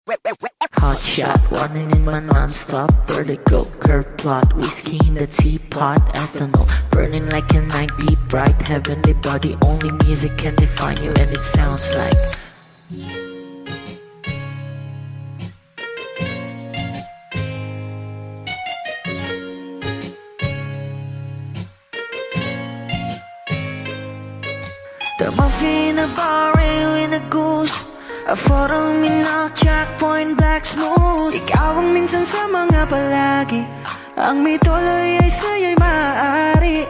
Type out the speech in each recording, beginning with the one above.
Hot shot, running in my non-stop vertigo. Curve plot, whiskey in the teapot. Ethanol, burning like a night. Be bright, heavenly body. Only music can define you, and it sounds like the muffin in a bar in a goose. A photo minok, checkpoint, black smooth. Ikaw ang minsan sa mga palagi. Ang may tuloy ay sa'yo'y maaari.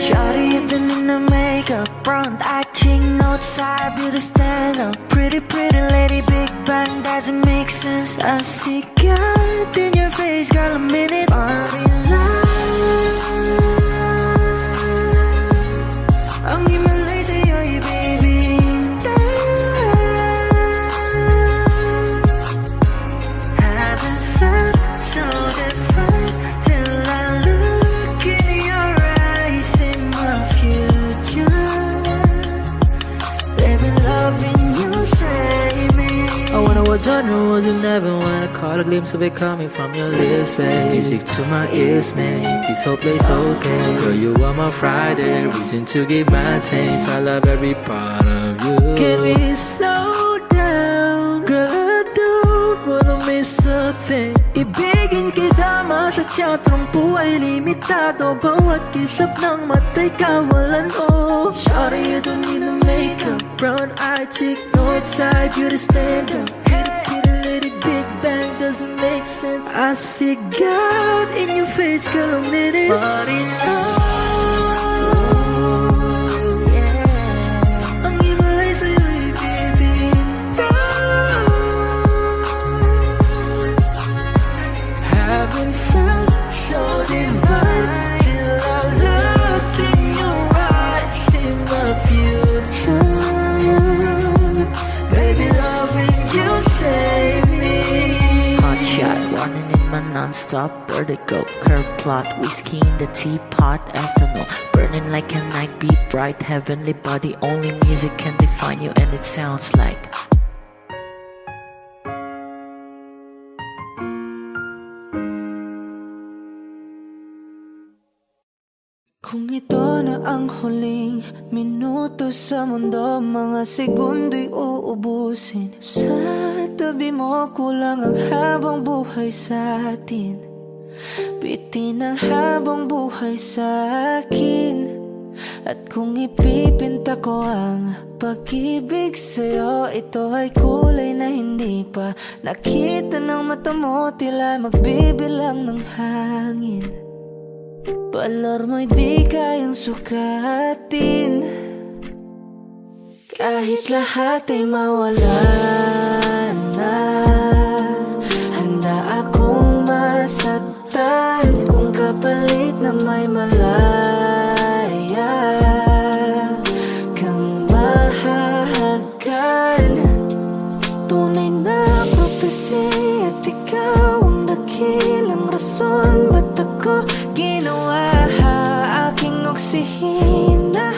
Shawty hidden in the makeup, front eye, cheek, note side, beauty stand up. Pretty, pretty lady, big bang, doesn't make sense. I see God in your face, girl, a minute. Party life. Ang himalay sa'yo'y baby. Genre wasn't never when I caught a glimpse of it coming from your lips, babe. Music to my ears, man, this whole place okay. Girl, you are my Friday, reason to give my taste. I love every part of you. Can we slow down? Girl, I don't wanna miss a thing. Ibigin kita sa teatrong buhay limitado. Bawat kisap ng mata'y kawalan, oh. Shawty, you don't need no makeup, brown eye, cheek, north side, beauty stand up. Big bang doesn't make sense. I see God in your face, girl, a minute. But yeah. Ang himalay sa'yo'y baby. Haven't felt so divine till I look in your eyes, in my future. Baby, loving you save me. Hot shot, running in my non-stop vertigo. Curve plot, whiskey in the teapot. Ethanol, burning like a night. Be bright, heavenly body. Only music can define you, and it sounds like kung ito na ang huling minuto sa mundo, mga segundo'y uubusin. Sa tabi mo kulang ang habang buhay sa atin. Bitin ang habang buhay sa akin. At kung ipipinta ko ang pag-ibig sa'yo, ito ay kulay na hindi pa nakita ng mata mo, tila magbibilang ng hangin. Balor mo'y di kayang sukatin. Kahit lahat ay mawala na, handa akong masaktan kung kapalit na may malaya kang mahahagan. Tunay na prophecy at ikaw ang dakilang rason ba't ako ginawa aking oksihina.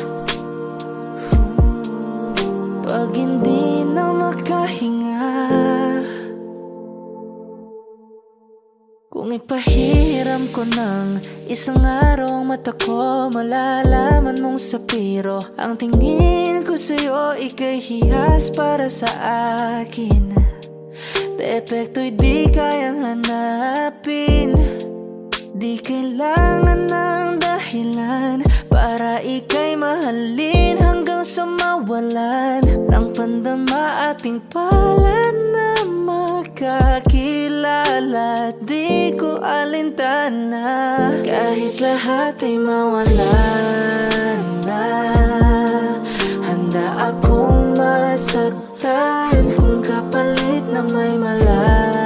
Pag hindi na makahinga, kung ipahiram ko ng isang araw ang mata ko, malalaman mong sapiro ang tingin ko sa'yo, ika'y hiyas para sa akin. Depekto'y di kayang hanapin. Di kailangan ng dahilan para ika'y mahalin hanggang sa mawalan ng pandama ating palad na makakilala. Di ko alintana kahit lahat ay mawalan na, handa akong masaktan kung kapalit na may malaya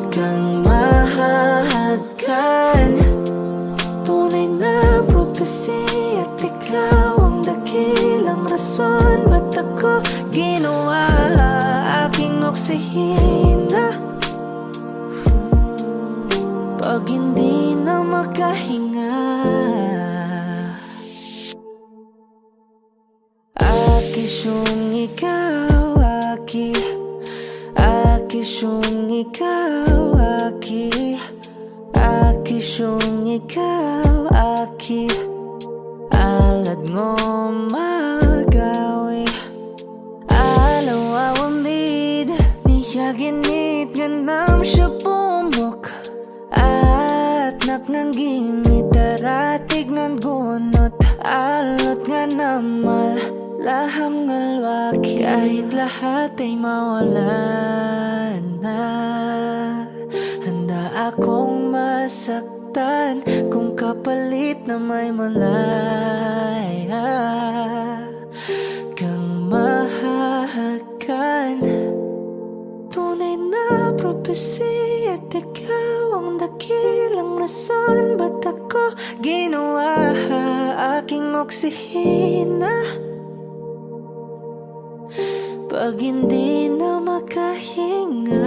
kang mahahagan. Tunay na prophecy at ikaw ang dakilang rason ba't ako ginawa aking oksihina. Pag hindi na makahinga, at isyong ikaw Akishong ikaw, aki. Akishong ikaw, aki. Alad ngo magawi. Alaw awamid, niya ginit ganam siya pumok. At naknanggimit daratig ng gunot. Alot nga namal, laham ngalwaki. Kahit lahat ay mawala na, handa akong masaktan kung kapalit na may malaya kang mahahagan. Tunay na propesya at ikaw ang dakilang rason ba't ako ginawa aking oksihina pag hindi na makahinga.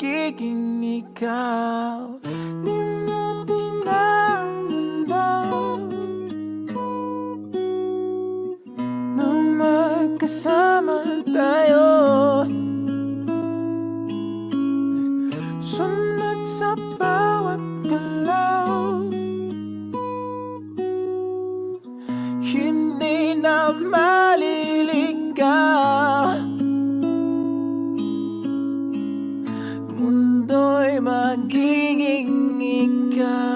magiging ikaw. Di mo tinamdaman na magkasama tayo. Sunod sa bawat galaw, hindi na maliligaw. Mundo'y magiging ikaw.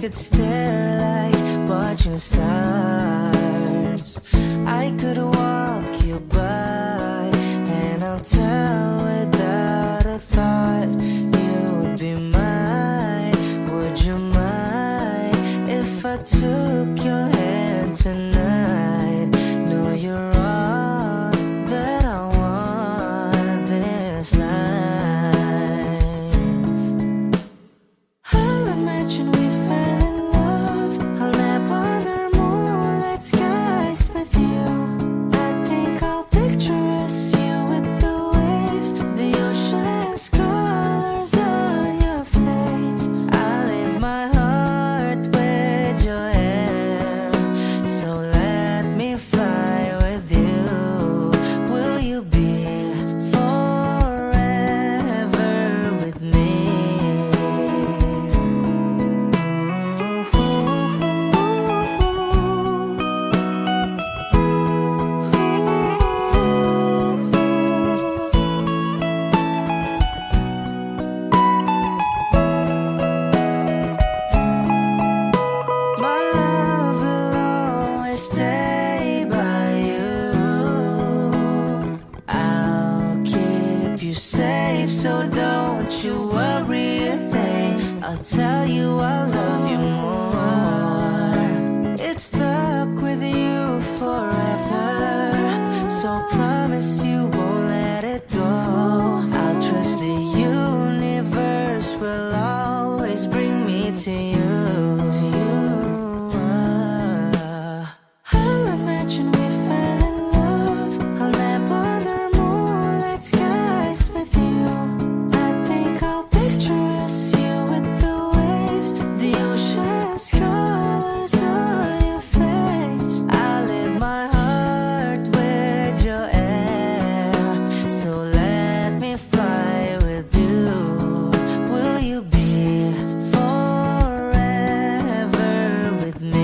Could stare like watching stars. I could walk you by, and I'll tell without a thought you would be mine. Would you mind if I took your hand tonight? No, you're all that I want this life. I'll imagine we fell in love. I'll nap under moonlit skies with you. I think I'll picture us, you with the waves, the ocean's colors on your face. I'll leave my heart with your hair, so let me fly with you. Will you be forever with me? My love will always stay by you. I'll keep you safe, so don't you worry a thing. I'll tell you I love you more. It's stuck with you forever, so promise you won't let it go. I'll trust the universe will always bring me to you. I'll imagine we fell in love. I'll nap under moonlit skies with you. I think I'll picture us, you with the waves, the ocean's colors on your face. I'll leave my heart with your air, so let me fly with you. Will you be forever with me?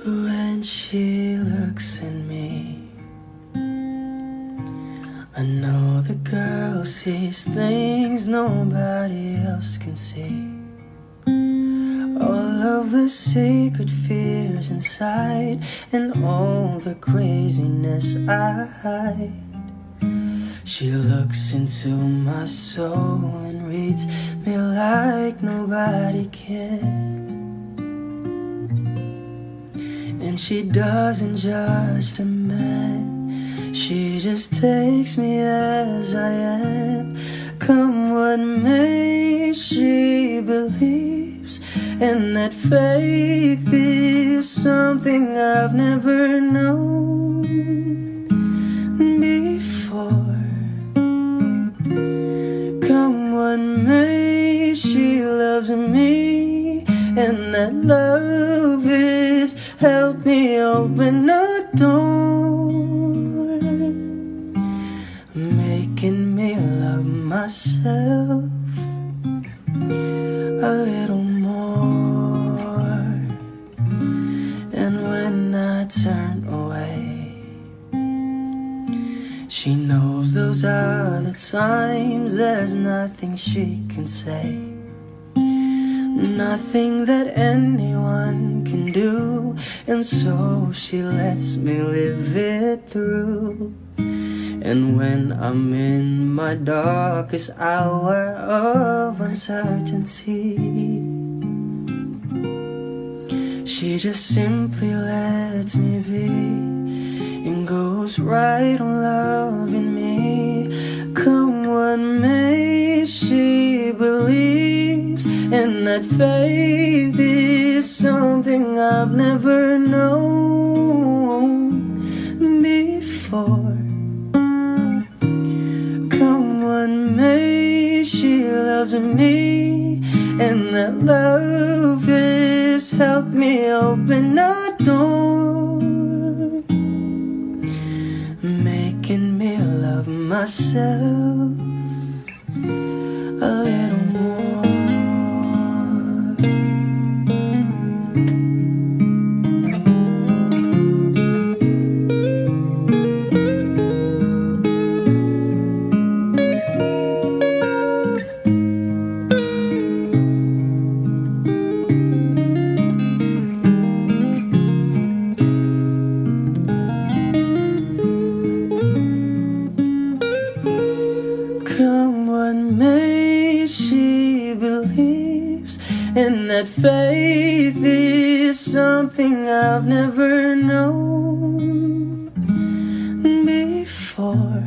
When she looks at me, I know the girl sees things nobody else can see. All of the secret fears inside, and all the craziness I hide. She looks into my soul and reads me like nobody can. And she doesn't judge the man She just takes me as I am. Come what may, she believes, and that faith is something I've never known before. Come what may, she loves me, and that love is helped me open a door, making me love myself a little more. And when I turn away, she knows those are the times there's nothing she can say, nothing that anyone can do, and so she lets me live it through. And when I'm in my darkest hour of uncertainty, she just simply lets me be and goes right on loving me. Come what may, she believes, and that faith is something I've never known before. Come what may, she loves me, and that love has helped me open a door, making me love myself a little more. Come what may, she believes, and that faith is something I've never known before.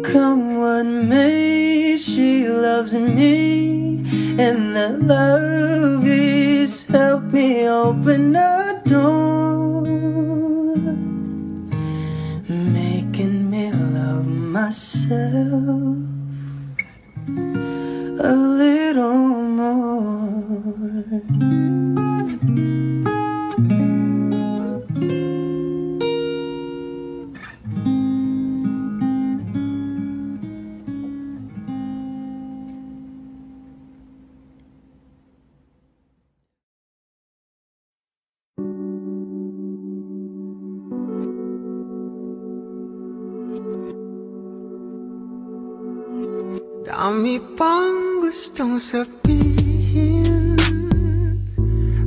Come what may, she loves me, and that love is helped me open a door, making me love myself a little more. Dami pang gustong sabihin,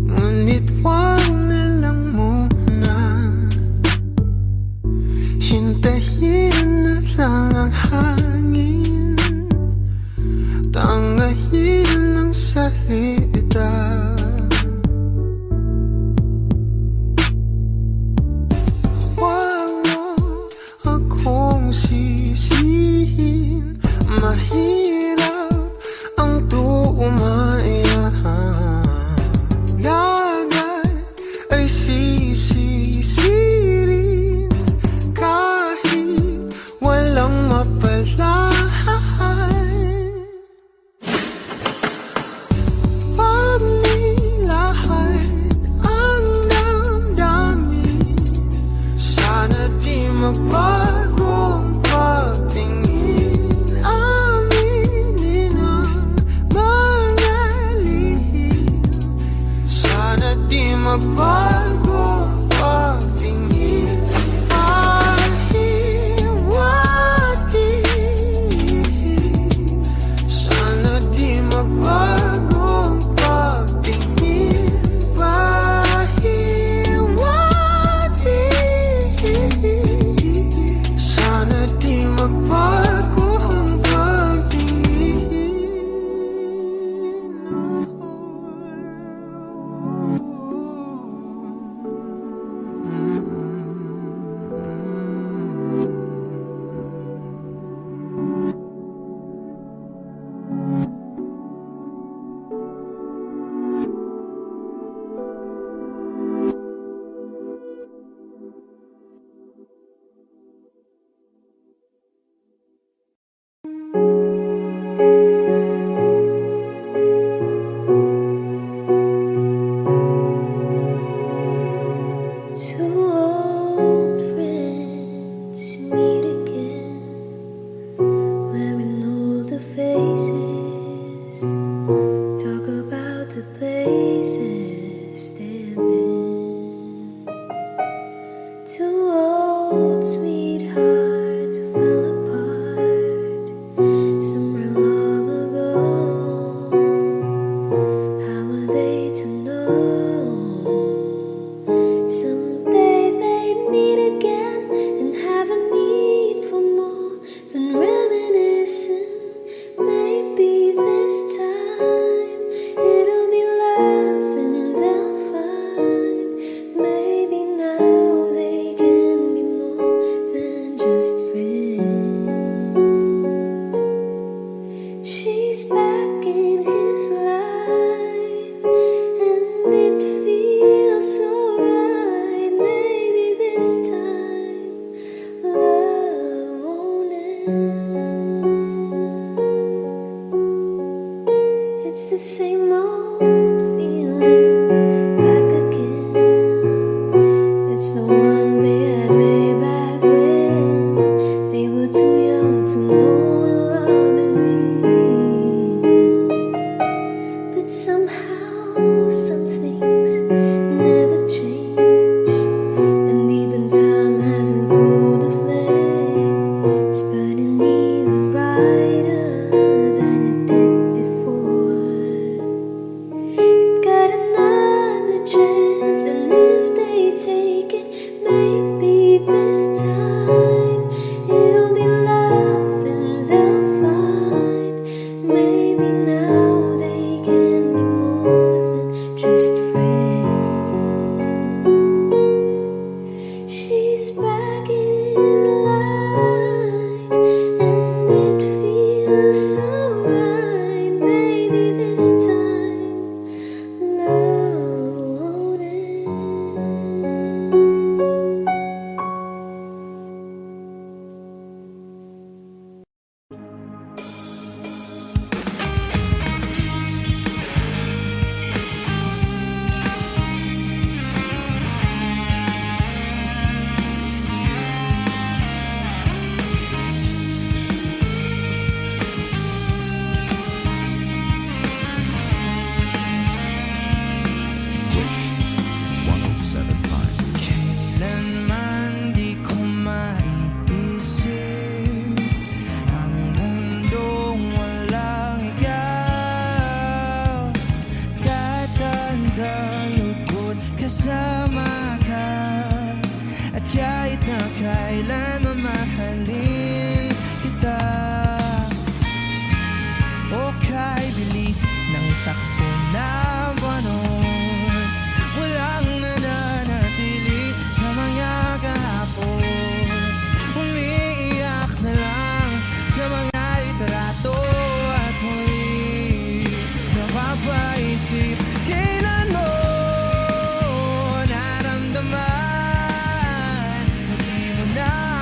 ngunit wag na lang muna. Hintayin na lang ang hangin, tangayin ang salita. Wag mo akong sisihin, mahirap ang tuumayahan. Dagat ay sisisirin kahit walang mapalahan. Pag nilahad ang damdamin, sana di magbagong pagtingin. Aminin ang mga lihim, sana di magbago pagtingin. Pahiwati, sana di magbago pagtingin. Pahiwati, sweethearts who fell apart somewhere long ago. How were they to know? Someday they'd meet again and have a need for more than reminiscing. Maybe this time it'll be love and they'll find. Maybe now they can be more than just friends. She's back in his life and it feels so right. Maybe this time love won't end. It's the same old feeling back again. It's the one they had way back when they were too young to know when love is real. But somehow some things never change, and even time hasn't cooled the flame. It's burning even brighter than it did before. It got another chance, and if they take it, maybe this time it'll be love and they'll find. Maybe now they can be more than just friends. She's back in his life and it feels so right. Maybe this time love won't end. Kailanman di ko maiisip ang mundong walang ikaw. Tatandang lugod kasama ka, at kahit na kailan mamahalin kita. O kay bilis ng takbo ng buwan, walang nananatili sa mga kahapon. Umiiyak na lang sa mga litrato at muli napapaisip kailan mo naramdaman na di mo na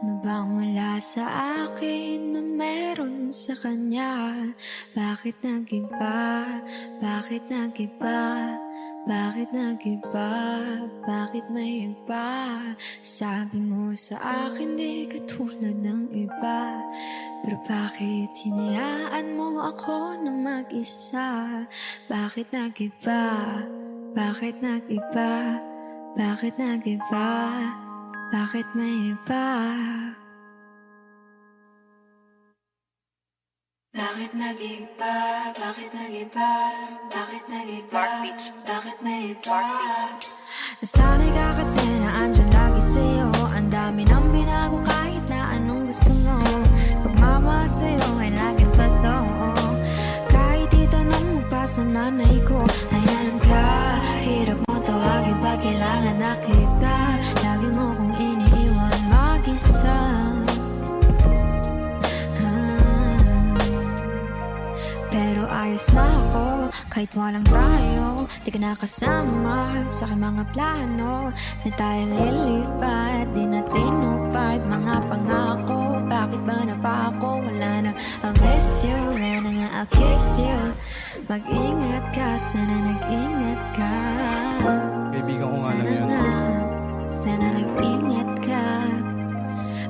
Ano bang wala sa akin na meron sa kanya? Bakit nag-iba? Bakit nag-iba? Bakit nag-iba? Bakit may iba? Sabi mo sa akin di katulad ng iba, pero bakit hinayaan mo ako na mag-isa? Bakit nag-iba? Bakit nag-iba? Bakit nag-iba? Bakit may iba? Bakit nag-iba? Bakit nag-iba? Bakit nag-iba? Bakit may iba? Nasanay ka kasi na andyan lagi sa'yo. Ang dami nang binago kahit na anong gusto mo. Pagmamahal sa'yo ay laging totoo. Kahit itanong mo pa sa nanay ko, ayan ka, hirap mo tawagin pag kailangan na kita. Lagi mo kong iniiwan mag-isa. Pero ayos na ako, kahit walang tayo. Di ka nakasama sa aking mga plano. Na tayo lilipat, di natin upad mga pangako. Bakit ba na pa ako? Wala na, I'll miss you. Wala na nga, I'll kiss you. Mag-ingat ka, sana nag-ingat ka. Kaibigan ko nga Sana lang yan. nga, sana nag-ingat ka.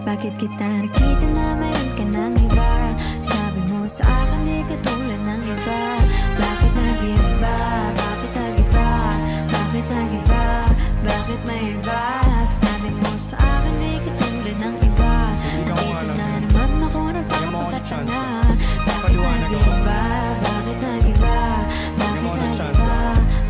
Bakit kita nakita na mayroon ka ng iba? Sabi mo sa akin di katulad ng iba. Bakit nag-iba? Bakit nag-iba? Bakit nag-iba? Bakit may iba? Sabi mo sa akin di katulad ng iba. Nandito na naman ako nagpapakatanga. Bakit nag-iba? Bakit nag-iba? Bakit nag-iba?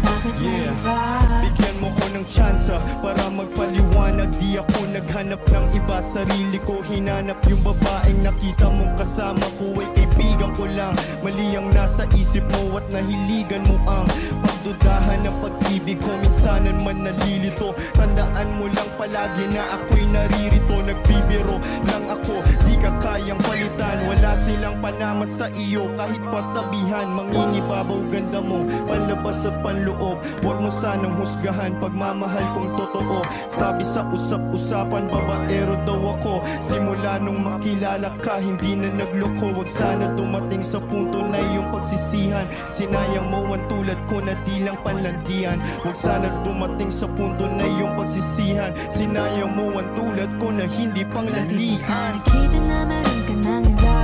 Bakit nag-iba? Bigyan mo ko ng tsansa para magpaliwanag. Di ako naghanap ng iba, sarili ko hinanap. Yung babaeng nakita mong kasama ko ay kaibigan ko lang. Mali ang nasa isip mo at nahiligan mo ang pagdudahan ng pag-ibig ko. Minsanan man nalilito, tandaan mo lang palagi na ako'y naririto. Nagbibiro lang ako, di ka kayang palitan. Wala silang panama sa iyo kahit patabihan. Mangingibabaw ganda mo, palabas at panloob. Huwag mo sanang husgahan pagmamahal kong totoo. Sabi sa usap-usapan, babaero daw ako. Simula nung makilala ka, hindi na nagloko. Huwag sana dumating sa punto na iyong pagsisihan. Sinayang mo ang tulad ko na di lang panlandian. Huwag sana dumating sa punto na iyong pagsisihan. Sinayang mo ang tulad ko na hindi panglandian. Nakita na meron ka ng iba.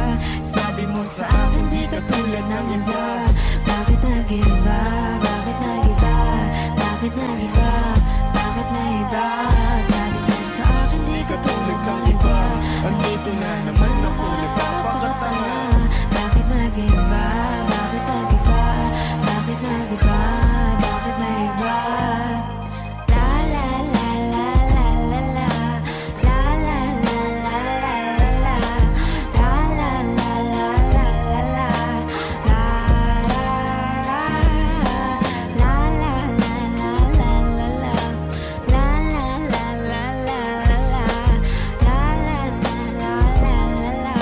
Sabi mo sa akin di katulad ng iba. Bakit nag-iba? Bakit nag-iba? Bakit nag-iba? Bakit nag-iba? Sabi mo sa akin di katulad ng iba. Andito na naman ako nagpapakatanga. Bakit nag-iba? Bakit nag-iba? Bakit nag-iba? Bakit nag-iba? La la la la la la la. La la la la la la la. La la la la la la la. La la la la la la la la. La la la la la la la. La la la la la la la.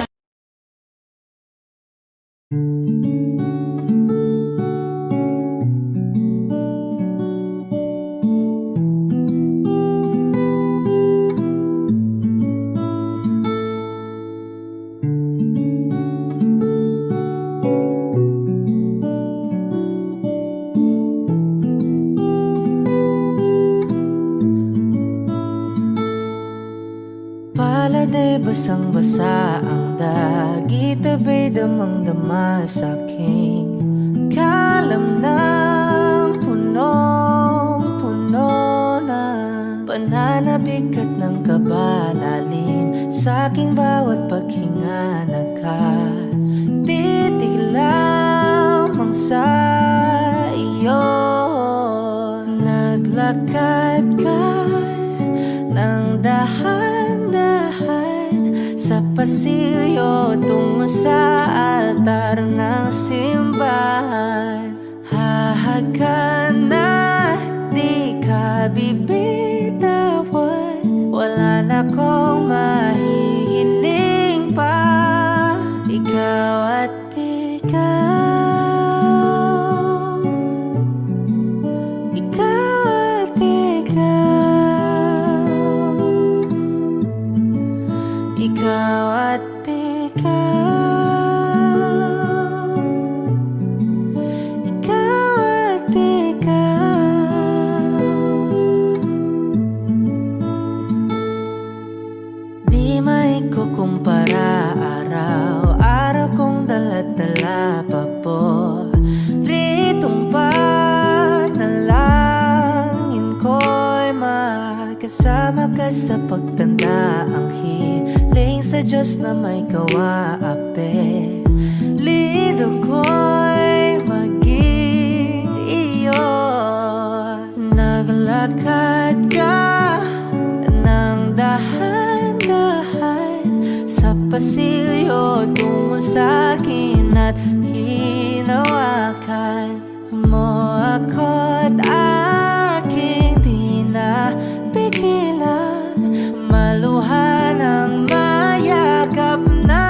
Palad ay basang-basa ang dagit, abay damang-dama sa aking kalam ng punong-puno na pananabik at ng kabalalim sa aking bawat paghinga. Nakatitig lamang sa iyo, naglakad ka ng dahan-dahan sa pasilyo tungo sa altar ng simbahan. Hahagan at di ka bibitawan, wala na kong mahihiling pa. Ikaw at ikaw, ikaw at ikaw. ikaw at ikaw at ikaw. Di maikukumpara, araw-araw kong dala-dala pa po ritong panalangin ko'y makasama ka sa pagtanda. Ang hiling sa Diyos na may kawaape, lido ko'y maging iyo. Naglakad ka ng dahan-dahan sa pasilyo tungo sa'kin at hinawakan mo ako't aking di napigilan, maluha ng mayakap na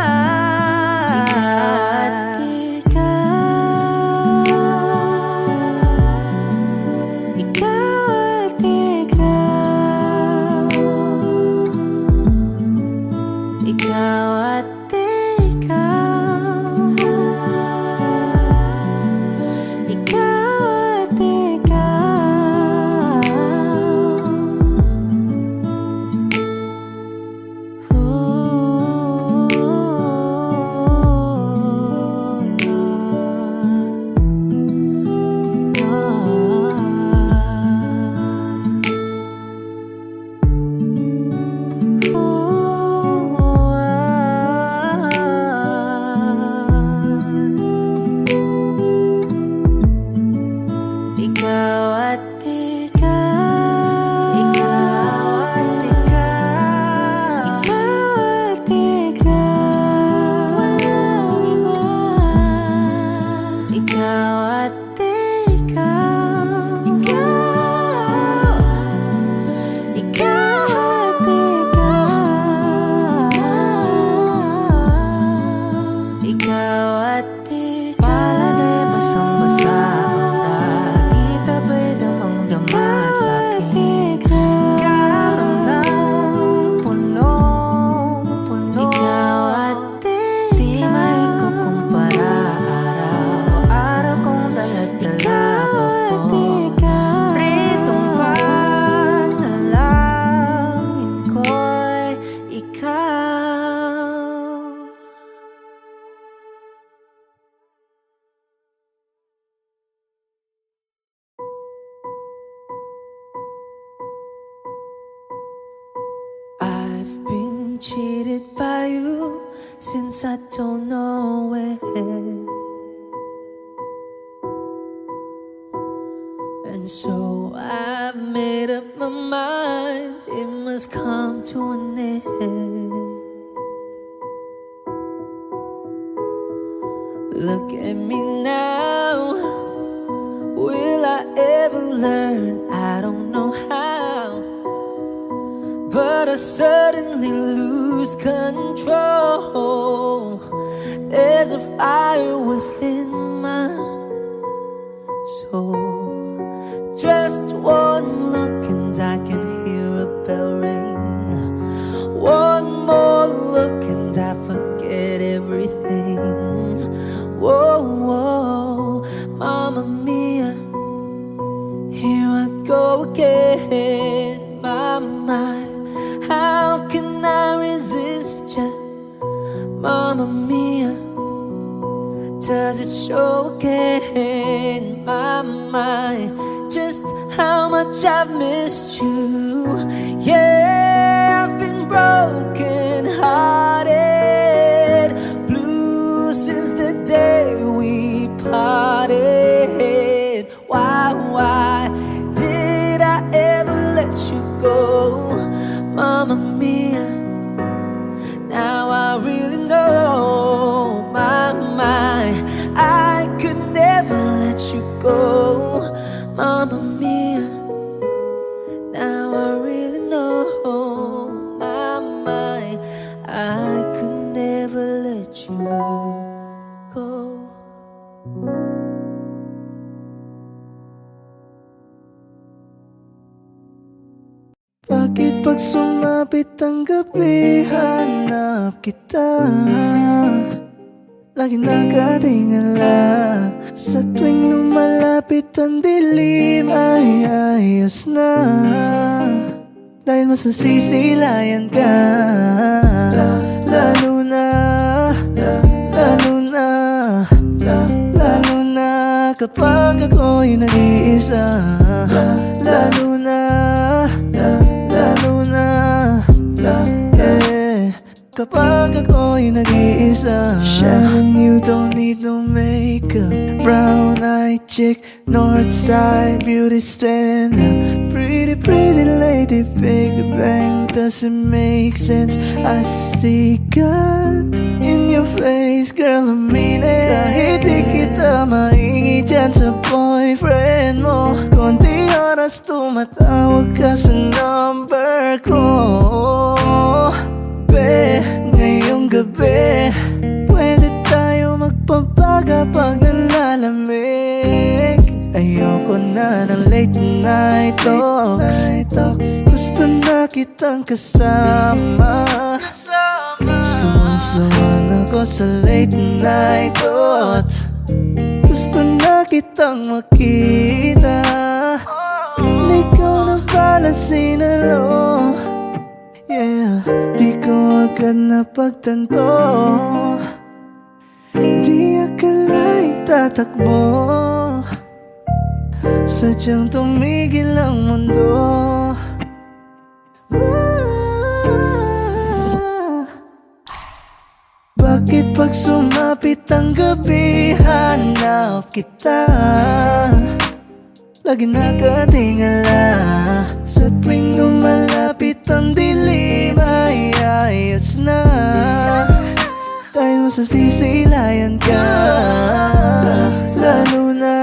ikaw at ikaw, ikaw at ikaw, ikaw at ikaw. Ikaw at ikaw, ikaw at ikaw, ikaw at ikaw, walang iba. Ikaw at ikaw, ikaw, ikaw at ikaw, ikaw at ikaw. Paladay basang-basa ang tabay damang-dama sa'kin. Kalam ng punong-puno. Ikaw at di maikukumpara, araw-araw kong dala-dala pa po ritong panalangin ko'y ikaw. I've been cheated by you since I don't know when, and so I've made up my mind it must come to an end. Look at me now, will I ever learn? I don't know how, but I suddenly lose control. There's a fire within my soul. Just one look and I can hear a bell ring. One more look and I forget everything. Whoa, whoa, Mamma Mia, here I go again. My, my, how can I resist ya? Mamma Mia, does it show again? My, my, just how much I've missed you. Yeah, I've been broken hearted, blue since the day we parted. Why did I ever let you go? Mamma Mia, now I really know. My, I could never let you go. Mamma Mia, now I really know. My, I could never let you go. Bakit pag sumapit ang gabi, hanap kita. Lagi nakatingala sa tuwing lumalapit ang dilim, ay ayos na dahil mas nasisilayan ka. Lalo na, lalo na, lalo na kapag ako'y nag-iisa. Lalo na, lalo na, yeah, kapag ako'y nag-iisa. Shannon, you don't need no makeup. Brown-eyed chick, Northside beauty standard. Pretty, pretty lady, Big Bang doesn't make sense. I see God in your face, girl, I mean it. Kahit di kita maingi dyan sa boyfriend mo, konti oras tumatawag ka sa number ko. Ngayong gabi, pwede tayo magpapaga pag nalalamig. Ayoko na ng late night talks. Gusto na kitang kasama. Suwan ako sa late night thoughts. Gusto na kitang makita. Ikaw na pala sinalo. Yeah, di ko agad napagtanto. Di akalaing tatakbo, sadyang tumigil ang mundo. Bakit pag sumapit ang gabi, hanap kita. Lagi nakatingala sa tuwing lumalapit ang dilim, ay ayos na dahil masasisilayan ka. Lalo na,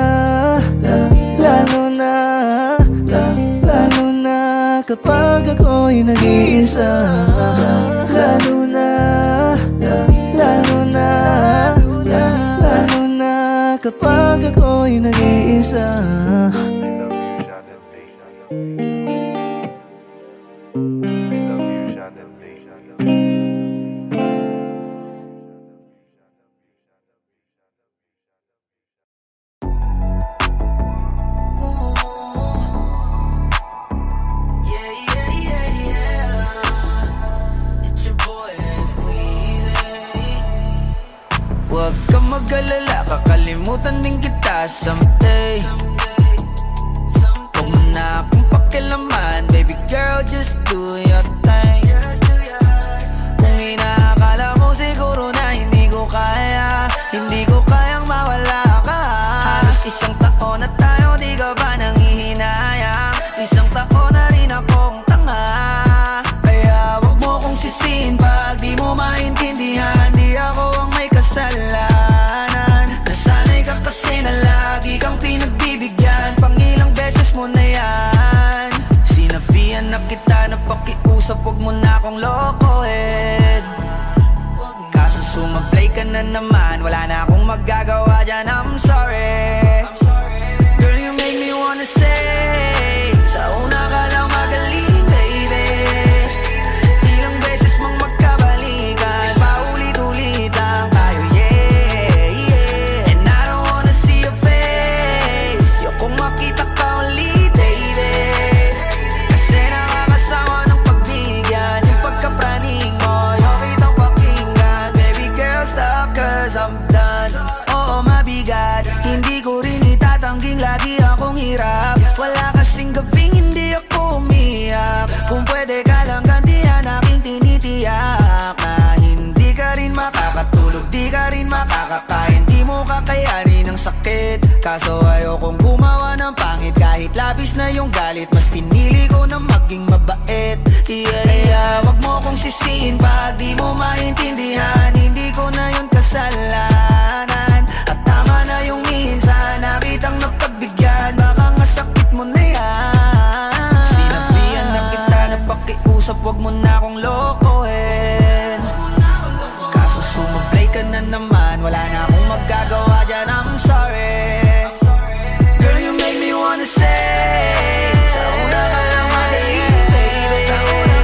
lalo na, lalo na kapag ako'y nag-iisa. Lalo na, lalo na, lalo na kapag ako'y nag-iisa. Huwag kang mag-alala, kakalimutan din kita someday. Huwag mo na akong pakialaman, baby girl, just do your thing. Kung inaakala mo siguro na hindi ko kaya, hindi ko kayang mawala ka. Halos isang taon na tayo, di ka ba nangihinayang? Isang taon na rin akong tanga, kaya huwag mo kong sisihin pag di mo maintindihan. Di ako ang may kasalanan, nasanay ka kasi na lagi kang pinagbibigyan. Pangilang beses mo na yan, sinabihan na kita na pakiusap, huwag mo na akong lokohin. Kaso sumablay ka na naman, wala na akong magagawa dyan, I'm sorry. Girl, you make me wanna say, sa una ka lang magaling, baby. Ilang beses mong magkabalikan, paulit-ulit lang tayo, yeah, yeah. And I don't wanna see your face, ayokong makita ka ulit, baby. Kasi nakakasawa ng pagbigyan, yung pagkapraning mo, yung kitang pakinggan. Baby girl, stop cause I'm done. Oo, mabigat, hindi ko rin itatangging lagi akong hirap. Wala kasing gabing hindi ako umiyak. Kung pwede ka lang gantihan aking tinitiyak, na hindi ka rin makakatulog, di ka rin makakakain, di mo kakayanin ang sakit. Kaso ayokong gumawa ng pangit, kahit labis na yung galit, mas pinili ko na maging mabait. Yeah, wag mo kong sisihin pag di mo maintindihan, hindi ko na yun kasalanan. At tama na yung minsan na kitang nagpagbigyan, baka nga sakit mo na yan. Sinabihan na kita na pakiusap, wag mo na akong lokohin. Kaso sumablay ka na naman, wala na akong magagawa dyan, I'm sorry. Girl, you make me wanna say, sa una ka lang magaling, baby. Sa una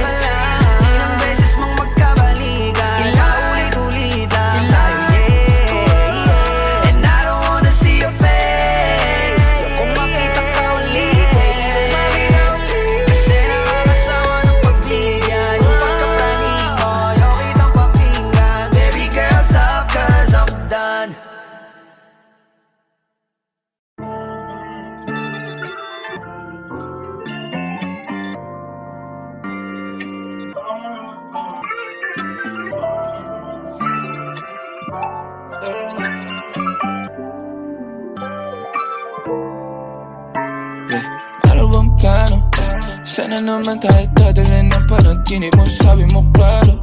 Sana naman tayo dadalhin ng panaginip mo. Sabi mo klaro,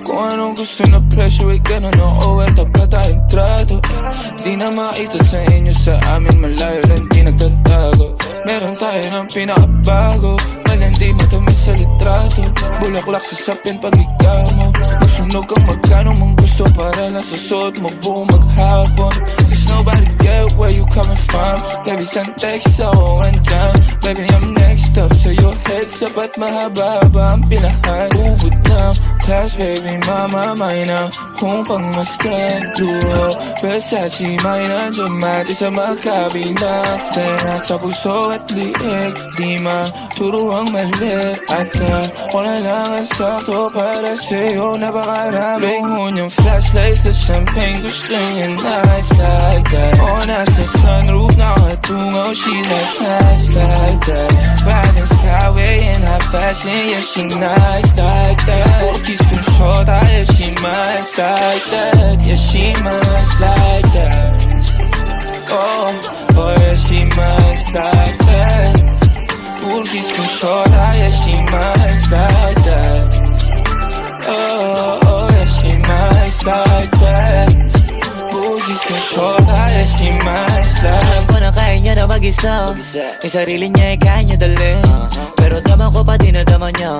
kung anong gusto na presyo ay ganun. Oo, eto pa tayong trato. Di na makita sa inyo, sa amin malayo lang di nagtatago. Meron tayo ng pinakabago, malandi matamis sa litrato. Bulaklak sa sapin pag ikaw mo. Masunog kang magkano mong gusto para lang sa suot mo buong maghapon. Cause nobody get where you coming from. Baby, send text so and down. Baby, I'm next up, so your heads up at mahaba-haba ang pinahan. Ubod ng class, baby, mama, mine na. Kung pangmastan, duo Versace, mine na dumati sa makabina. Tera sa puso at liig, di maturo ang mali. At wala lang ang sakto para sa'yo, napakaraming hunyang flashlights sa champagne. Gusto niya nights like that. O nasa sunroof, nakatungaw, she like nights like that. Riding skyway in high fashion, yeah, she nice like that. Kiss control, yeah, she nice like that. Yeah, she nice like that. Oh, yeah, she nice like that. Kiss control, yeah, she nice like that. Oh, yeah, she nice like that. Kiss control, yeah, she nice like that. Alam ko na kaya niya na mag-isa. Yung sarili niya ay kaya niya dalhin. Pero dama ko pa dinadama niya.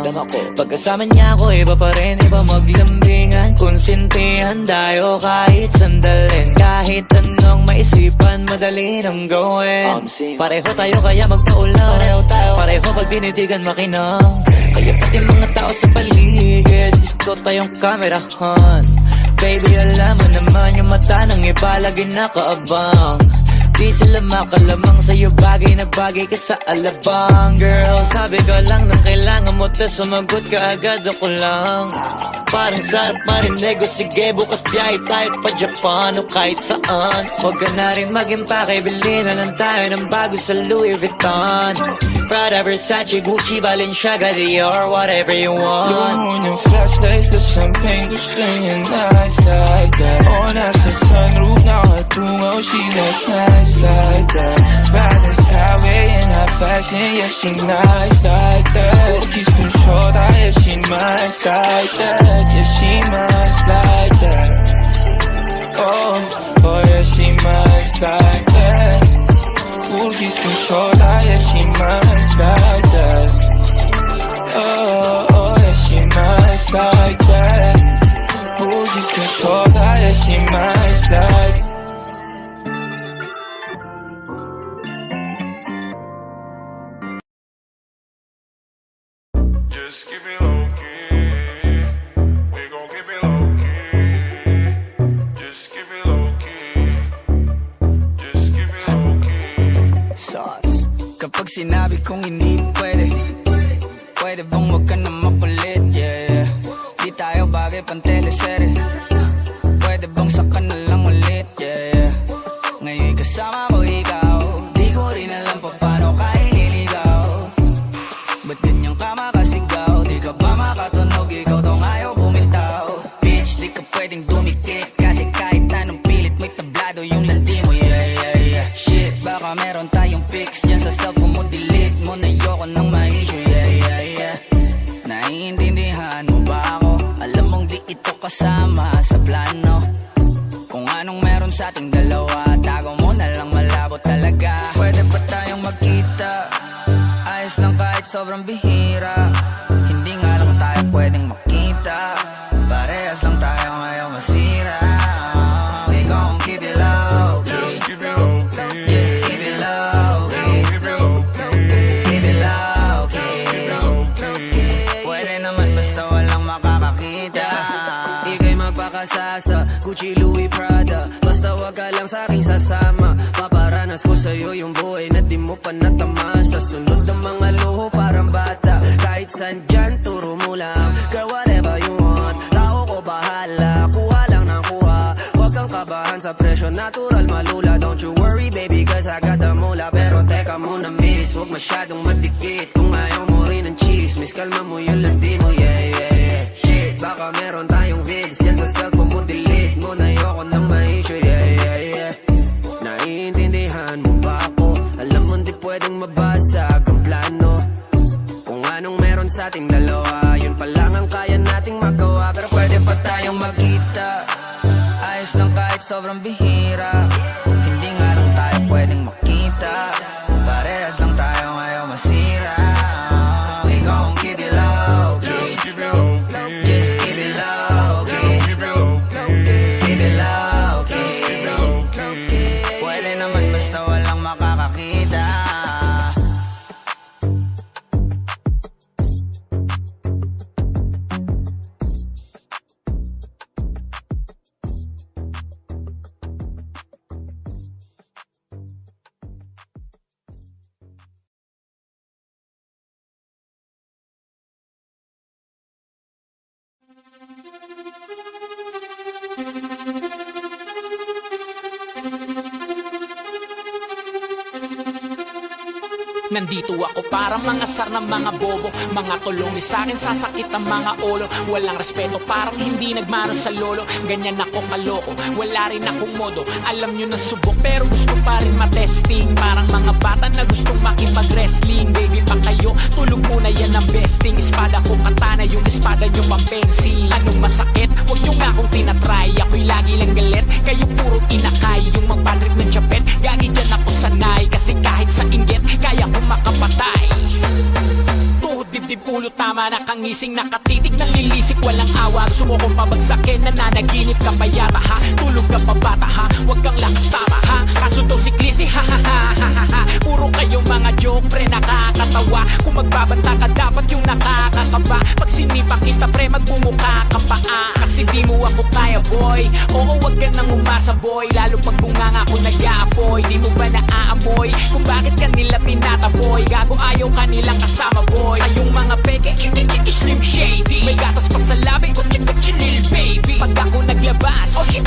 Pagkasama niya ako iba pa rin. Iba maglambingan, konsintihan tayo kahit sandalin. Kahit anong maisipan, madali nang gawin. Pareho tayo kaya magpaulan. Pareho pag tinitigan makinang. Kaya pati mga tao sa paligid gusto tayong kamerahan. Baby, alam mo naman yung mata ng iba lagi nakaabang. Di sila makalamang sa'yo, bagay na bagay ka sa alabang. Girl, sabi ko lang nang kailangan mo ta, sumagot ka agad, ako lang. Parang sarap marinig, o sige bukas biyahe tayo pa Japan o kahit saan. Huwag ka na rin mag-impake, bili na lang tayo ng bago sa Louis Vuitton. Prada, Versace, Gucci, Balenciaga, Dior, whatever you want. Lumo yung flashlights sa champagne, gusto niya nice like that. O nasa sunroof, nakatungaw, she like nice like that. Riding skyway in high fashion, yeah, she nice like that. Kiss control, yeah, she nice like that. Yeah, she nice like that. Oh, yeah, she nice like that. Kiss control, yeah, she nice like that. Oh, yeah, she nice like that. Kiss control, yeah, she nice like that. Just keep it low key. We gon' keep it low key. Just keep it low key. Just keep it low key. Sauce. Kapag sinabi kong hindi pwede, pwede bang wag ka na makulit, yeah. Di tayo bagay pang teleserye, pwede bang saka na lang ulit, yeah. Ngayon kasama ko ikaw, di ko rin alam pa paano ka iniligaw. Ba't ganyan ka makasigaw? Di ka ba makatunog? Ikaw tong ayaw bumitaw. Bitch, di ka pwedeng dumikit, kasi kahit anong pilit mo'y tablado yung landi mo, yeah, yeah, yeah. Shit, baka meron tayong pics yan sa cellphone mo, delete mo na yoko ng ma-issue, yeah, yeah, yeah. Naiintindihan mo ba ako? Alam mong di ito kasama sa plano. Kung anong meron sa ating dalawa, tago mo na lang, malabo talaga. Pwede ba tayong magkita? Ayos lang kahit sobrang bihira. Hindi nga lang tayo pwedeng makita. Parehas lang tayo ngayon masira. We gon' keep it low key. Just keep it low key. Just keep it low key. Keep it low key. Keep it low key. Keep it low key. Pwede naman basta walang makakakita. Ika'y magpakasasa, Gucci, Louis, Prada. Basta wag ka lang sa'king sasama. Maparanas ko sa'yo yung buhay na di mo pa natamasa. Sunod ng mga luho parang bata. Kahit saan dyan, turo mo lang. Girl, whatever you want, tao ko bahala. Kuha lang ng kuha, wag kang kabahan sa presyo. Natural malula, don't you worry baby, cause I got the mula. Pero teka muna miss, wag masyadong madikit. Kung ayaw mo rin ng chismis, kalma mo yung landi mo, yeah, yeah, yeah. Shit, baka meron tayong vids yan sa cellphone mo, delete mo na yoko ng ma-issue, yeah, yeah, yeah. Naiintindihan mo ba ako? Alam mo di pwedeng mabasag ang plano. Kung makita. Ayos lang kahit sobrang bihira. Hindi nga lang tayo pwedeng makita. Parehas lang tayo ngayon masira. We gon' keep it low key. Just keep it low key. Just keep it low key. Keep it low key. Keep it low key. Keep it low key. Pwede naman basta walang makakakita. Nandito ako para mga sar ng mga bobo. Mga tulong ni sa'kin sasakit ang mga ulo. Walang respeto parang hindi nagmano sa lolo. Ganyan ako kaloko, wala rin akong modo. Alam nyo na subok pero gusto pa rin matesting. Parang mga bata na gustong makipag-wrestling. Baby pa kayo, tulog muna yan ang besting. Espada ko katana, yung espada nyo pampensi. Anong masakit? Huwag nyo nga akong tinatry. Ako'y lagi lang galit, kayo puro inakay. Yung magpatrip ng chapet, gagi dyan ako sanay. Kasi kahit sa inggit, kaya ko makapatay. Tuhod, dibdib, ulo, tama na kangising. Nakatitig ng lilisik, walang awa. Gusto mo kong pabagsakin, nananaginip ka pa yata ha. Tulog ka pa bata ha, huwag kang lakas tama ha. Kaso to si Clissy ha ha ha ha ha ha. Puro kayong mga joke pre, nakakatawa. Kung magbabanta ka dapat yung nakakakaba. Pag sinipa kita pre, magmumukha ka pa kasi di mo ako kaya boy. Oo, wag ka nang umasa boy. Lalo pag bunganga ako nag-aapoy. Di mo ba naaamoy kung bakit kanila tinataboy? Gago ayaw kanilang kasama boy. Kayong mga peke, chiki slim shady. May gatas pa sa labi, kutsi lil baby. Pag ako naglabas, oh shit,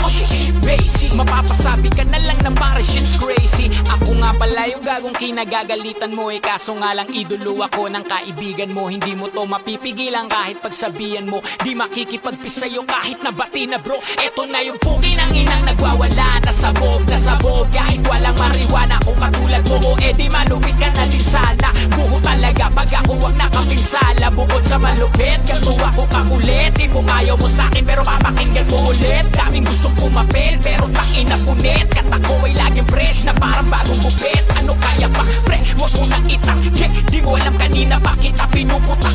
basic. Mapapasabi ka na lang na para shit's crazy. Ako nga pala yung gagong kinagagalitan mo kaso nga lang idolo ako ng kaibigan mo. Hindi mo to mapipigilan kahit pagsabihan mo. Di makikipagpis sa'yo kahit nabati na bro. Eto na yung puki ng inang nagwawala. Nasabog, kahit walang mariwana. Kung katulad mo o edi malupit ka na din sana. Buho talaga pag ako wag nakapinsala. Bukod sa malupit, katuwa ko kakulit. Di mo ayaw mo sa'kin pero papakinggan mo ulit. Daming gustong pumapel pero takin na punit. Katako ay laging fresh na parang bagong gupit. Ano kaya pa pre, wag mo nang itangke. Di mo alam kanina pa kita pinuputak.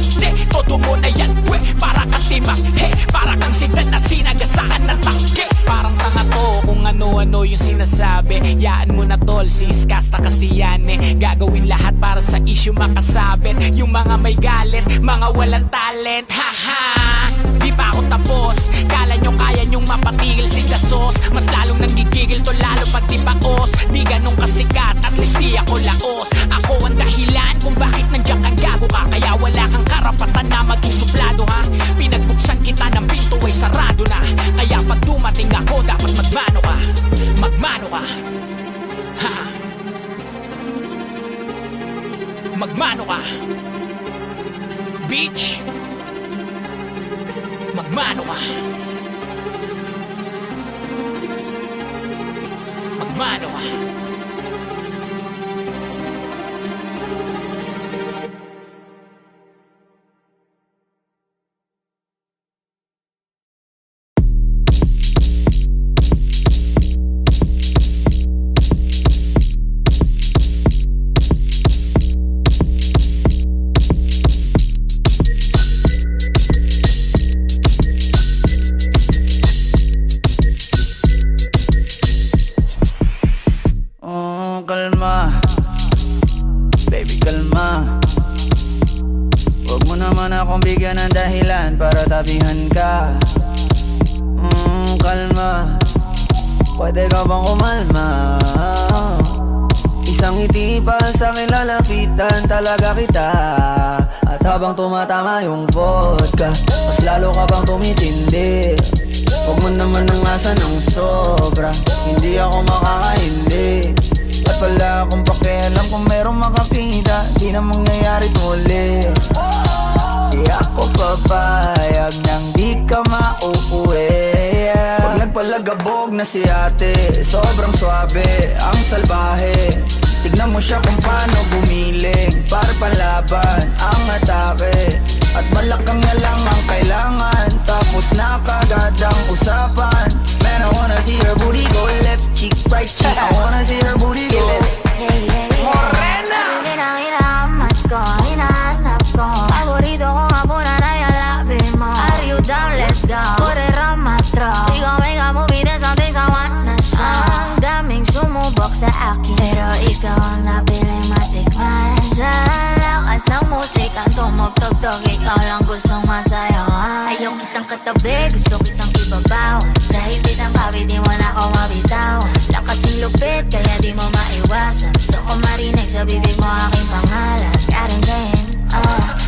Todo mo na yan we, para kang timak. Para kang sigat na sinagasaan ng tangke. Parang tanga to kung ano-ano yung sinasabi. Yaan mo na tol, siskasta kasi yan Gagawin lahat para sa issue makasabit. Yung mga may galit, mga walang talent. Haha, di pa ako tapos. Kala nyo kaya nyong mapatigil si Dasos. Mas lalong nanggigigil to lalo pag di paos. Di ganun kasikat, at least di ako laos. Ako ang dahilan kung bakit nandiyan kang gago ka. Kaya wala kang karapatan na maging suplado ha. Pinagbuksan kita ng pinto ay sarado na. Kaya pag dumating ako dapat magmano ka. Magmano ka. Ha. Magmano ka. Bitch. Magmano ka. Magmano ka. Kalma, baby kalma. Huwag mo naman akong bigyan ng dahilan para tabihan ka. Kalma, pwede ka bang kumalma? Isang ngiti pa sa akin lalapitan talaga kita. At habang tumatama yung vodka, mas lalo ka bang tumitindi. Huwag mo naman ang asa ng sobra, hindi ako makakaindi. At wala akong pakialam kung merong makakita, di na mangyayari muli. Di ako papayag nang di ka mauuwi. Pag nagpalagabog na si ate, sobrang swabe, ang salbahe. Tignan mo siya kung paano gumiling, para palaban ang atake. At malakang na lang ang kailangan, tapos na kagad ang usapan. Man, I wanna see her booty go left cheek, right cheek. I wanna see her booty go. Morena! Hinahanap ko, hinahanap ko. Paborito ko nga po na nayalabi mo. Are you down? Let's go. Put it on my throat. We gon' make a movie, there's some things I wanna show. Ang daming sumubok sa akin, pero ikaw ang napiling matikman. Sa lakas ng musikang tumugtog-tog, ikaw lang gustong masayawan. Ayaw kitang katabi, gusto kitang ibabaw. Sa higpit ng kawit, di mo na ako mabitaw. Lakas ng lupit, kaya di mo maiwasan. Gusto ko marinig sa bibig mo aking pangalan. Karin Jane,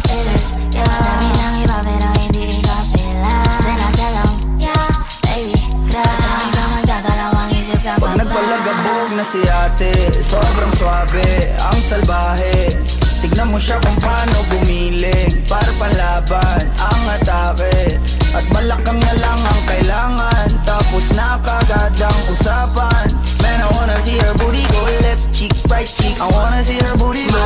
it is you. Dami ng iba pero hindi ikaw sila. Then I tell 'em, yeah, baby, grabe sa akin ka magdadalawang isip ka Pag nagpalagabog na si ate, sobrang swabe, ang salbahe. Tignan mo siya kung paano bumiling, para panlaban ang atake. At malakang na lang ang kailangan, tapos na kagad ang usapan. Man, I wanna see her booty go left cheek, right cheek. I wanna see her booty go.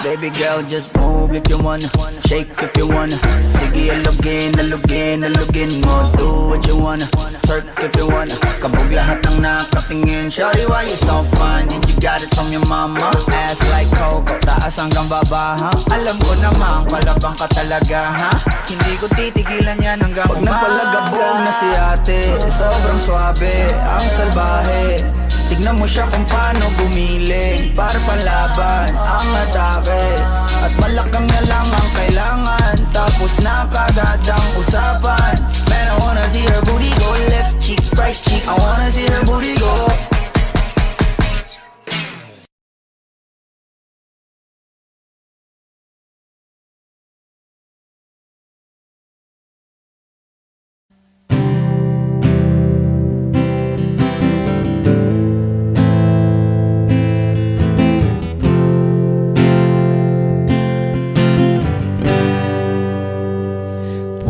Baby girl, just move if you wanna, shake if you wanna. Sige, alugin, alugin, alugin mo. Do what you wanna, twerk if you wanna. Kabog lahat ng nakatingin. Shawty, why you so fine? Did you got it from your mama? Ass like Coco, taas hanggang baba, ha? Alam ko naman, palabang ka talaga, ha? Hindi ko titigilan yan hanggang umaga. Pag napalagabog na si ate, sobrang swabe, ang salbahe. Tignan mo siya kung paano bumiling, para panlaban ang atake. At malakang na lang ang kailangan, tapos na kagad ang usapan. Man, I wanna see her booty go left cheek, right cheek. I wanna see her booty go.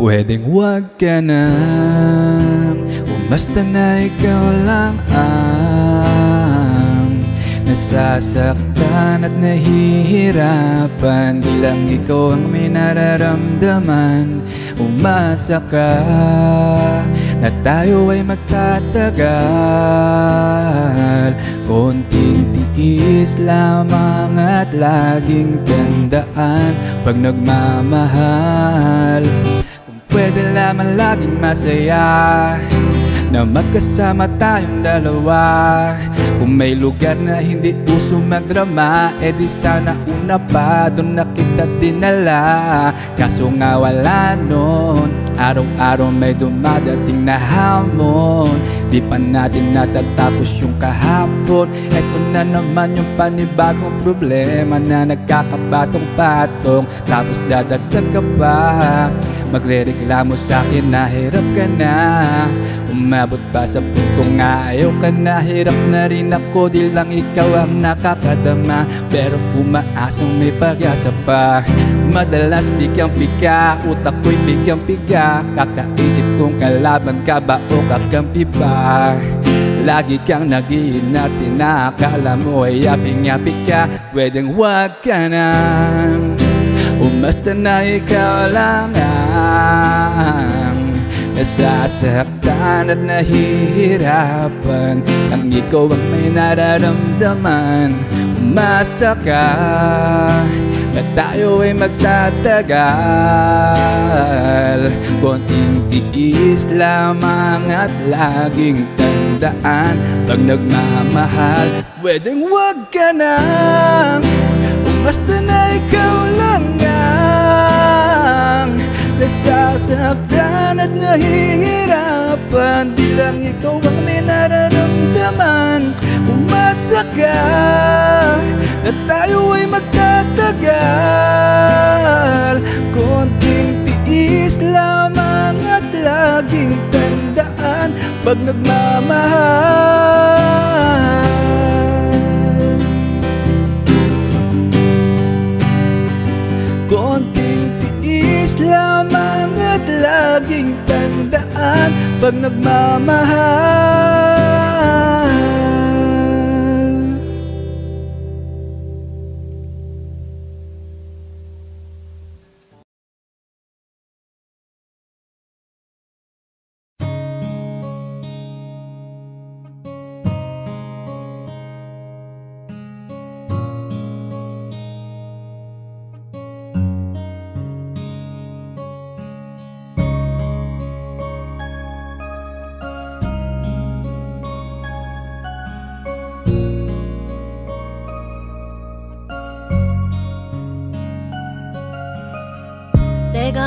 Pwedeng wag ka na, basta na ikaw lang ang nasasaktan at nahihirapan. Di lang ikaw ang may nararamdaman. Umasa ka na tayo ay magtatagal. Konting tiis lamang at laging tandaan, pag nagmamahal, pwede lamang laging masaya na magkasama tayong dalawa. Kung may lugar na hindi uso magdrama, di sana una pa doon na kita dinala. Kaso nga wala nun, araw-araw may dumadating na hamon. Di pa natin natatapos yung kahapon. Eto na naman yung panibagong problema na nagkakabatong-patong. Tapos dadagdag ka pa, magre-reklamo sa'kin na hirap ka na. Umabot pa sa puntong ayaw ka na. Hirap na rin ako, di lang ikaw ang nakakadama. Pero umaasang may pag-asa pa. Madalas bigyang-biga, utak ko'y bigyang-biga. Kakaisip kung kalaban ka ba o kakampi ba. Lagi kang nag-iinarte na akala mo ay yaping-yapi ka. Pwedeng wag ka na, basta na ikaw lang ang nasasaktan at nahihirapan. Ang ikaw ang may nararamdaman. Umasa ka na tayo ay magtatagal. Konting tiis lamang at laging tandaan, pag nagmamahal, pwedeng wag ka na, basta na ikaw lang ang nasasaktan at nahihirapan. Di lang ikaw ang may nararamdaman. Umasa ka na tayo ay magtatagal. Konting tiis lamang at laging tandaan, pag nagmamahal. Konting tiis lamang at laging tandaan, pag nagmamahal.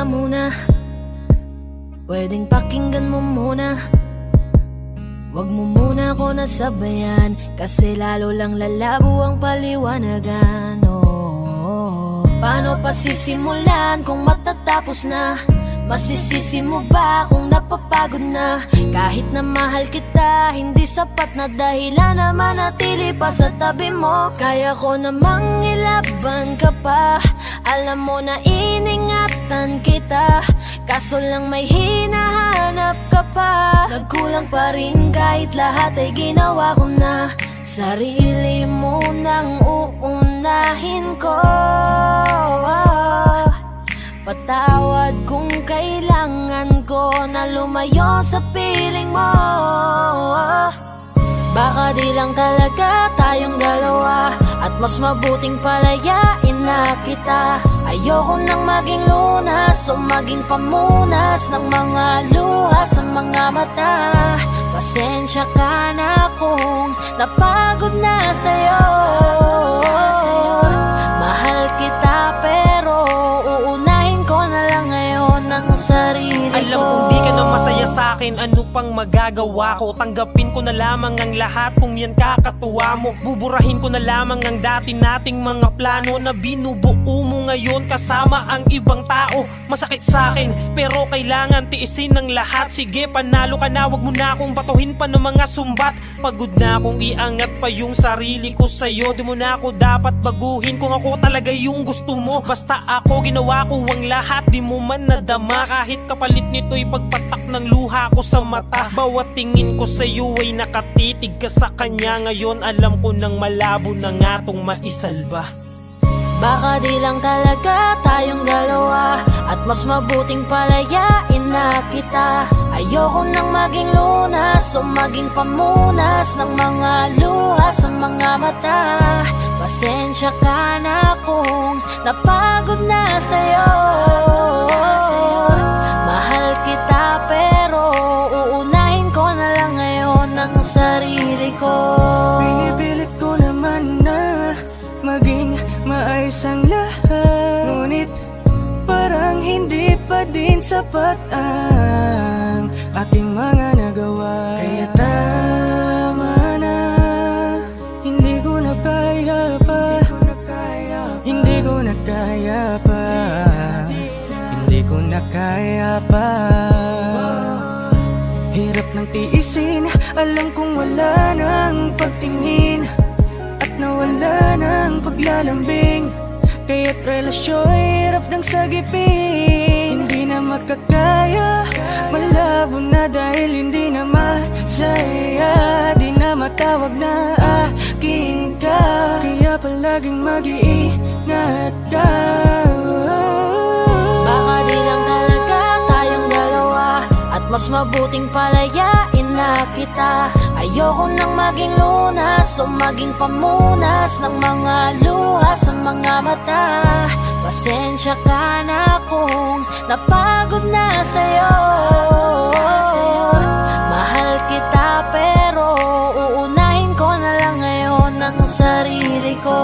muna, pwedeng pakinggan mo muna. Wag mo muna ako nasabayan, kasi lalo lang lalabo ang paliwanagan. Paano pa sisimulan kung matatapos na? Masisisi mo ba kung napapagod na? Kahit na mahal kita, hindi sapat na dahilan na manatili pa sa tabi mo. Kaya ko namang ilaban ka pa, alam mo na iningatan kita, kaso lang may hinahanap ka pa. Nagkulang pa rin kahit lahat ay ginawa ko na. Sarili mo nang uunahin ko. Patawad kung kailangan ko na lumayo sa piling mo. Baka di lang talaga tayong dalawa, at mas mabuting palayain na kita. Ayoko nang maging lunas o maging pamunas ng mga luha sa mga mata. Pasensya ka na kung napagod na sa'yo. Mahal kita pero uunahin ko na lang ngayon ang sarili ko. Alam kong di ka na masaya sa'kin, ano pang magagawa ko? Tanggapin ko na lamang ang lahat kung yan kakatuwa mo. Buburahin ko na lamang ang dati nating mga plano na binubuo mo ngayon kasama ang ibang tao. Masakit sa'kin pero kailangan tiisin ng lahat. Sige, panalo ka na, wag mo na akong batuhin pa ng mga sumbat. Pagod na akong iangat pa yung sarili ko sa'yo. Di mo na ako dapat baguhin kung ako talaga yung gusto mo. Basta ako ginawa ko ang lahat, di mo man nadama. Kahit kapalit nito'y pagpatak ng luha ko sa mata. Bawat tingin ko sa'yo ay nakatitig ka sa kanya. Ngayon alam ko nang malabo na nga tong maisalba. Baka di lang talaga tayong dalawa, at mas mabuting palayain na kita. Ayoko nang maging lunas o maging pamunas ng mga luha sa mga mata. Pasensya ka na kung napagod na sa'yo. Mahal kita pero uunahin ko na lang ngayon ang sarili ko. Pinipilit ko naman na maging maayos ang lahat, ngunit parang hindi pa din sapat ang ating mga nagawa. Kaya tama na, hindi ko na kaya pa, hindi ko na kaya pa, hindi ko na kaya pa. Hirap ng tiisin, alam kong wala nang pagtingin at nawala ng paglalambing. Kaya't relasyon hirap ng sagipin. Hindi na makakaya, malabo na dahil hindi na masaya. Di na matawag na akin ka, kaya palaging mag-iingat ka. Baka di lang talaga tayong dalawa, at mas mabuting palayain na kita. Ayoko nang maging lunas o maging pamunas ng mga luha sa mga mata. Pasensya ka na kung napagod na sa'yo. Mahal kita pero uunahin ko na lang ngayon ang sarili ko.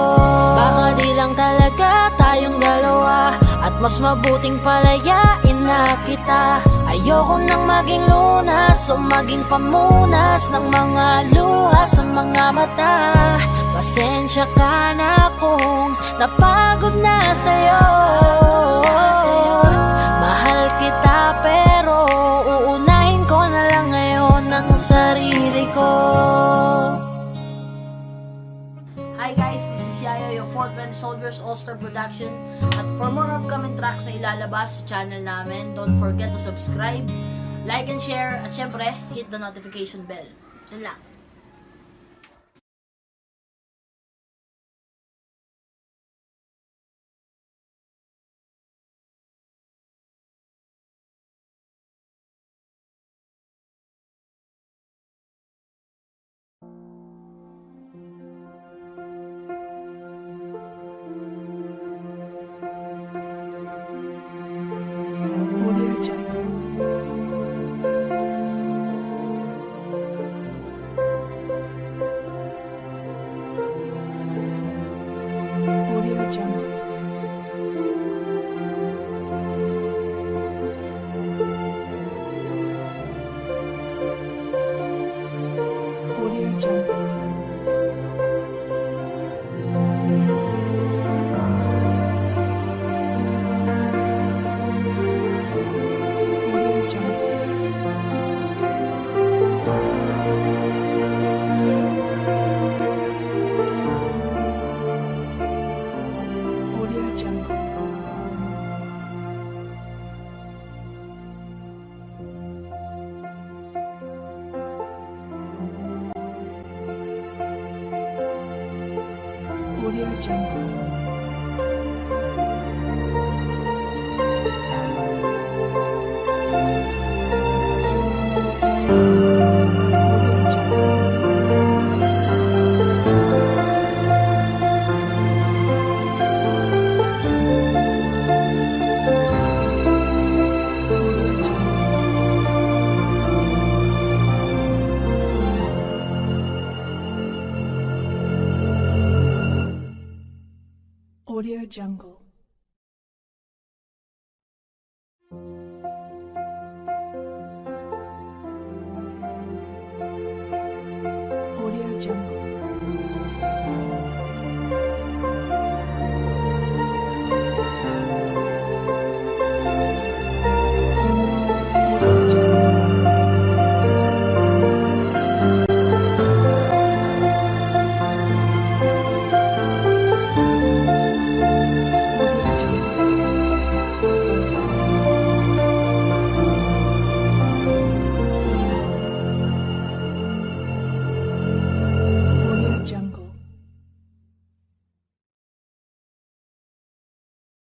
Baka di lang talaga tayong dalawa, at mas mabuting palayain na kita. Ayoko nang maging lunas o maging pamunas ng mga luha sa mga mata. Pasensya ka na kung napagod na sa'yo. Mahal kita pero uunahin ko na lang ngayon ang sarili ko. Hi guys, this is Yayo, your Fort Bend Soldiers All-Star Production. At for more upcoming tracks na ilalabas sa channel namin, don't forget to subscribe, like and share, at syempre, hit the notification bell. Yun lang. Audio Jungle. Audio Jungle. Audio Jungle.